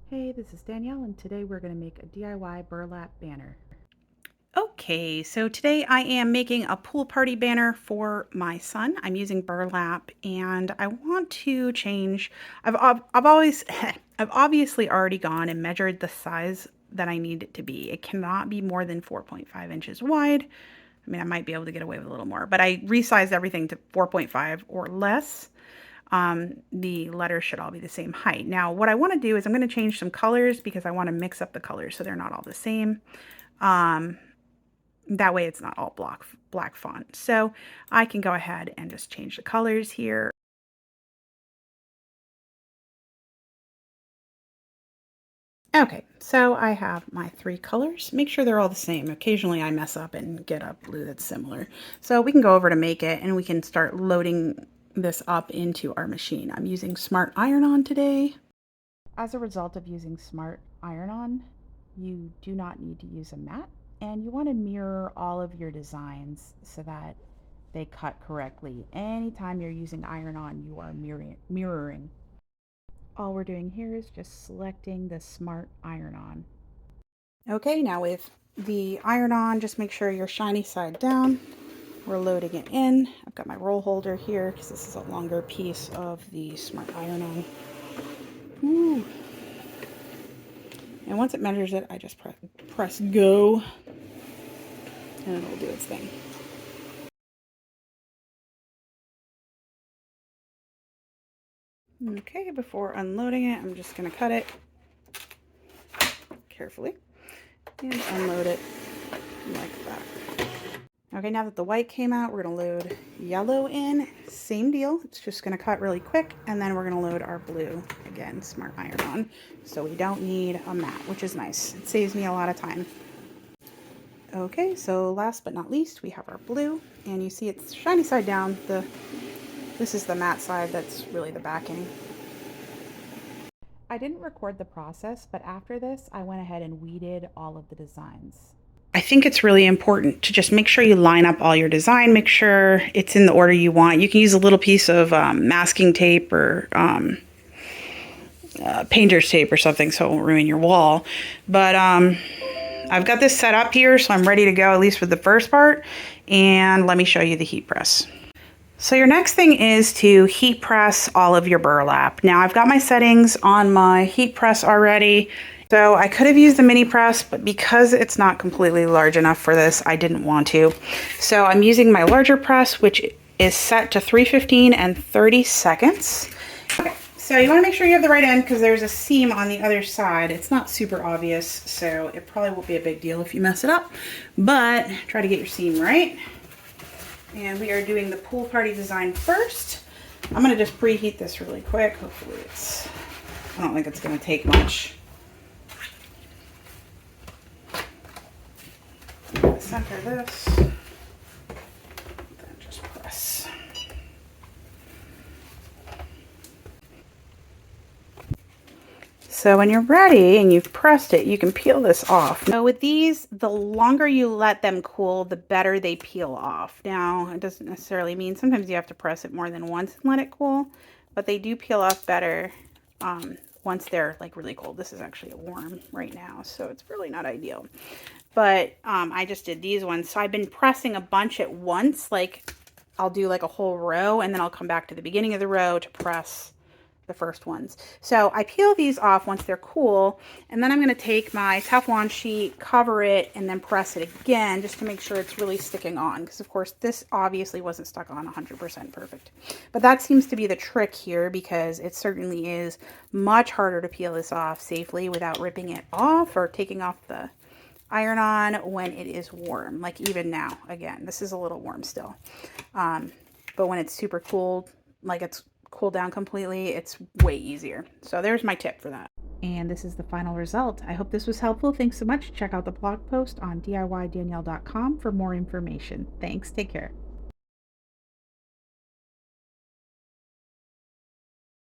Hey, this is Danielle, and today we're going to make a DIY burlap banner. Okay, so today I am making a pool party banner for my son. I'm using burlap and I want to change. I've always, I've obviously already gone and measured the size that I need it to be. It cannot be more than 4.5 inches wide. I mean, I might be able to get away with a little more, but I resized everything to 4.5 or less. The letters should all be the same height. Now, what I want to do is I'm going to change some colors because I want to mix up the colors so they're not all the same. That way it's not all black font. So I can go ahead and just change the colors here. Okay, so I have my 3 colors. Make sure they're all the same. Occasionally I mess up and get a blue that's similar. So we can go over to make it and we can start loading this up into our machine. I'm using Smart Iron-On today. As a result of using Smart Iron-On, you do not need to use a mat, and you want to mirror all of your designs so that they cut correctly. Anytime you're using Iron-On, you are mirroring. All we're doing here is just selecting the Smart Iron-On. Okay, now with the iron-on, just make sure you're shiny side down. We're loading it in. I've got my roll holder here because this is a longer piece of the Smart Iron-On. Ooh. And once it measures it, I just press go, and it'll do its thing. Okay, before unloading it, I'm just going to cut it carefully and unload it like that. Okay, now that the white came out, we're going to load yellow in. Same deal. It's just going to cut really quick, and then we're going to load our blue. Again, Smart Iron-On. So we don't need a mat, which is nice. It saves me a lot of time. Okay, so last but not least, we have our blue, and you see it's shiny side down. This is the matte side that's really the backing. I didn't record the process, but after this, I went ahead and weeded all of the designs. I think it's really important to just make sure you line up all your design, make sure it's in the order you want. You can use a little piece of masking tape or painter's tape or something so it won't ruin your wall. But I've got this set up here, so I'm ready to go, at least with the first part. And let me show you the heat press. So your next thing is to heat press all of your burlap. Now I've got my settings on my heat press already. So I could have used the mini press, but because it's not completely large enough for this, I didn't want to. So I'm using my larger press, which is set to 315 and 30 seconds. Okay, so you want to make sure you have the right end because there's a seam on the other side. It's not super obvious, so it probably won't be a big deal if you mess it up, but try to get your seam right. And we are doing the pool party design first. I'm going to just preheat this really quick. Hopefully I don't think it's going to take much. Center this, then just press. So when you're ready and you've pressed it, you can peel this off. So with these, the longer you let them cool, the better they peel off. Now, it doesn't necessarily mean sometimes you have to press it more than once and let it cool, but they do peel off better once they're like really cold. This is actually warm right now, so it's really not ideal. But I just did these ones. So I've been pressing a bunch at once. Like I'll do like a whole row and then I'll come back to the beginning of the row to press the first ones. So I peel these off once they're cool, and then I'm going to take my Teflon sheet, cover it, and then press it again just to make sure it's really sticking on, because of course this obviously wasn't stuck on 100% perfect. But that seems to be the trick here, because it certainly is much harder to peel this off safely without ripping it off or taking off the iron-on when it is warm. Like even now, again, this is a little warm still. But when it's super cold, like it's cool down completely, it's way easier. So there's my tip for that. And this is the final result. I hope this was helpful. Thanks so much. Check out the blog post on DIYDanielle.com for more information. Thanks. Take care.